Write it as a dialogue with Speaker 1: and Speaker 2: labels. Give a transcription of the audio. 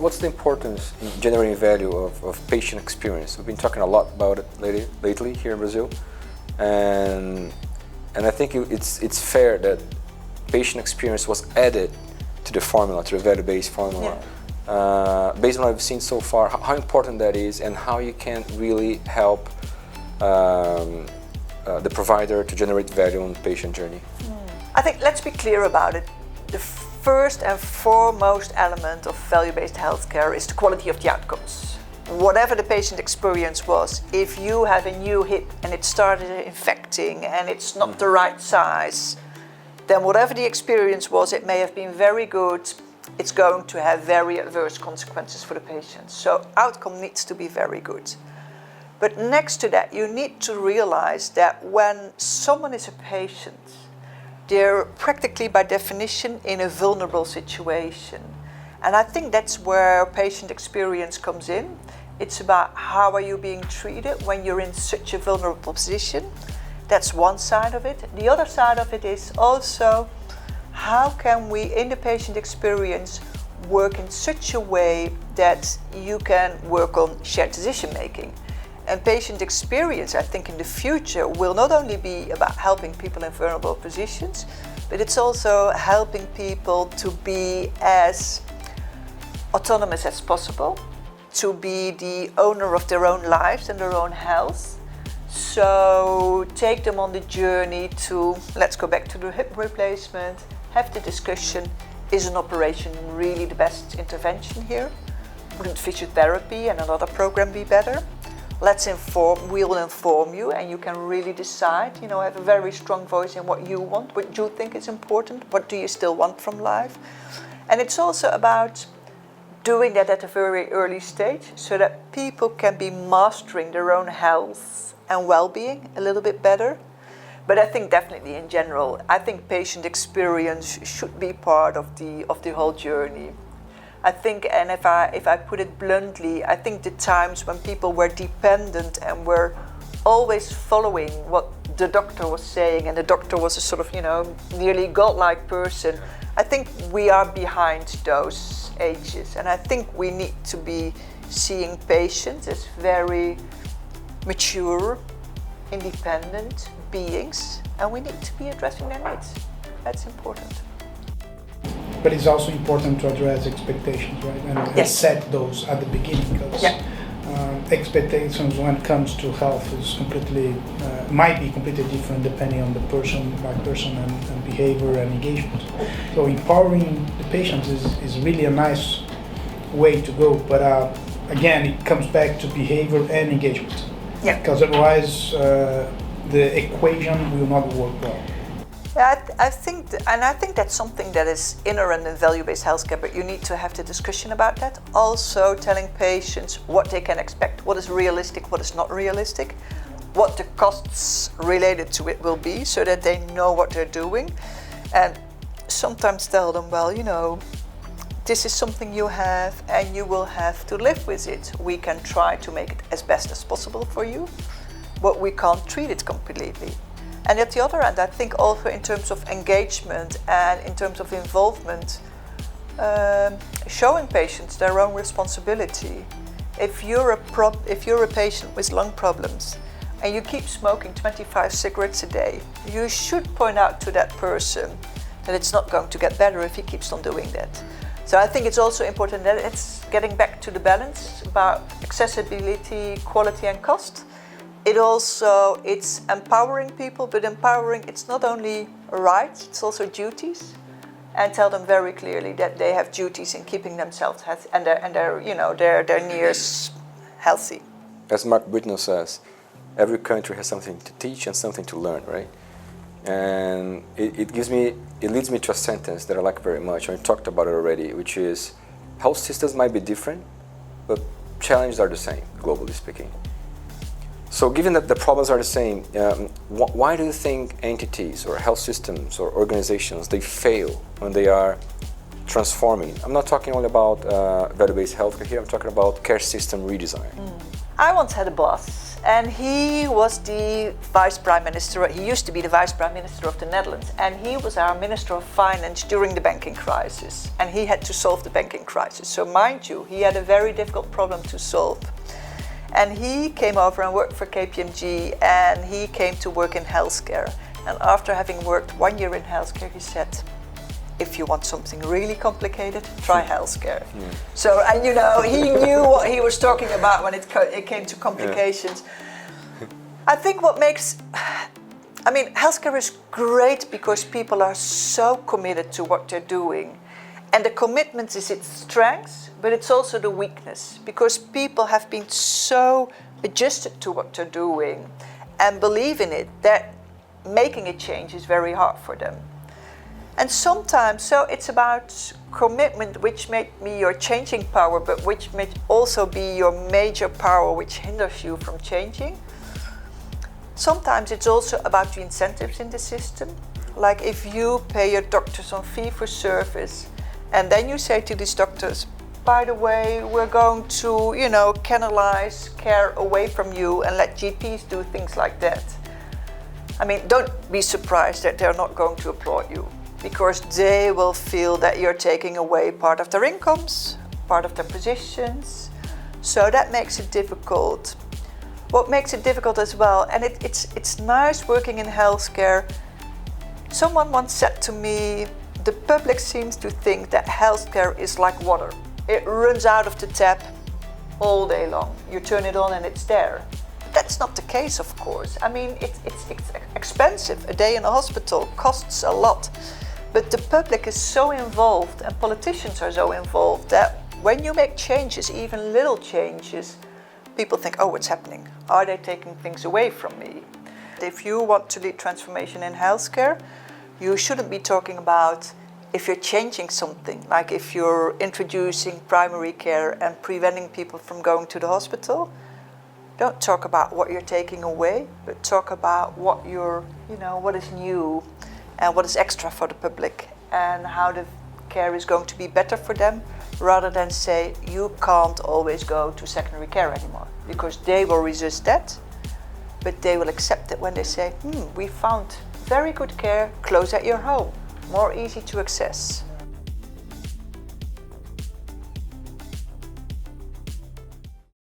Speaker 1: What's the importance in generating value of patient experience? We've been talking a lot about it lately here in Brazil, and I think it's fair that patient experience was added to the formula, to the value-based formula. Yeah. Based on what I've seen so far, how important that is and how you can really help the provider to generate value on the patient journey.
Speaker 2: I think let's be clear about it. The first and foremost element of value-based healthcare is the quality of the outcomes. Whatever the patient experience was, if you have a new hip and it started infecting and it's not the right size, then whatever the experience was, it may have been very good, it's going to have very adverse consequences for the patient. So outcome needs to be very good. But next to that, you need to realize that when someone is a patient, they're practically by definition in a vulnerable situation. And I think that's where patient experience comes in. It's about how are you being treated when you're in such a vulnerable position. That's one side of it. The other side of it is also how can we in the patient experience work in such a way that you can work on shared decision making. And patient experience, I think, in the future will not only be about helping people in vulnerable positions, but it's also helping people to be as autonomous as possible, to be the owner of their own lives and their own health. So take them on the journey to, let's go back to the hip replacement, have the discussion, is an operation really the best intervention here? Wouldn't physiotherapy and another program be better? We'll inform you and you can really decide, have a very strong voice in what you want, what you think is important, what do you still want from life. And it's also about doing that at a very early stage so that people can be mastering their own health and well-being a little bit better. But I think definitely in general, I think patient experience should be part of the whole journey. I think, and if I put it bluntly, I think the times when people were dependent and were always following what the doctor was saying, and the doctor was a sort of, nearly godlike person, I think we are behind those ages. And I think we need to be seeing patients as very mature, independent beings, and we need to be addressing their needs. That's important.
Speaker 3: But it's also important to address expectations, right? And set those at the beginning, because expectations when it comes to health is might be completely different depending on the person by person and behavior and engagement. So empowering the patients is really a nice way to go, but again, it comes back to behavior and engagement. Yeah. Because otherwise, the equation will not work well.
Speaker 2: I think that's something that is inherent in value-based healthcare, but you need to have the discussion about that. Also telling patients what they can expect, what is realistic, what is not realistic, what the costs related to it will be, so that they know what they're doing. And sometimes tell them, well, this is something you have and you will have to live with it. We can try to make it as best as possible for you, but we can't treat it completely. And at the other end, I think also in terms of engagement and in terms of involvement, showing patients their own responsibility. If you're a patient with lung problems and you keep smoking 25 cigarettes a day, you should point out to that person that it's not going to get better if he keeps on doing that. So I think it's also important that it's getting back to the balance about accessibility, quality and cost. It's empowering people, but empowering, it's not only rights, it's also duties. And tell them very clearly that they have duties in keeping themselves healthy and their nears healthy.
Speaker 1: As Mark Britnell says, every country has something to teach and something to learn, right? And it leads me to a sentence that I like very much, and we talked about it already, which is, health systems might be different, but challenges are the same, globally speaking. So given that the problems are the same, why do you think entities or health systems or organizations, they fail when they are transforming. I'm not talking only about value-based healthcare here, I'm talking about care system redesign.
Speaker 2: I once had a boss, and he was the vice prime minister. He used to be the vice prime minister of the Netherlands, and he was our minister of finance during the banking crisis, and he had to solve the banking crisis. So mind you, he had a very difficult problem to solve. And he came over and worked for KPMG, and he came to work in healthcare. And after having worked 1 year in healthcare, he said, if you want something really complicated, try healthcare. So, and you know, he knew what he was talking about when it came to complications. I think what makes, I mean, healthcare is great because people are so committed to what they're doing. And the commitment is its strength, but it's also the weakness, because people have been so adjusted to what they're doing and believe in it that making a change is very hard for them. And sometimes, so it's about commitment, which may be your changing power, but which may also be your major power, which hinders you from changing. Sometimes it's also about the incentives in the system. Like if you pay your doctors on fee for service, and then you say to these doctors, by the way, we're going to, you know, canalize care away from you and let GPs do things like that. I mean, don't be surprised that they're not going to applaud you, because they will feel that you're taking away part of their incomes, part of their positions. So that makes it difficult. What makes it difficult as well, and it's nice working in healthcare. Someone once said to me, the public seems to think that healthcare is like water. It runs out of the tap all day long. You turn it on and it's there. But that's not the case, of course. I mean, it's expensive. A day in a hospital costs a lot. But the public is so involved and politicians are so involved that when you make changes, even little changes, people think, oh, what's happening? Are they taking things away from me? If you want to lead transformation in healthcare, you shouldn't be talking about if you're changing something, like if you're introducing primary care and preventing people from going to the hospital. Don't talk about what you're taking away, but talk about what you're, you know, what is new and what is extra for the public and how the care is going to be better for them, rather than say you can't always go to secondary care anymore, because they will resist that, but they will accept it when they say, we found very good care close at your home, more easy to access.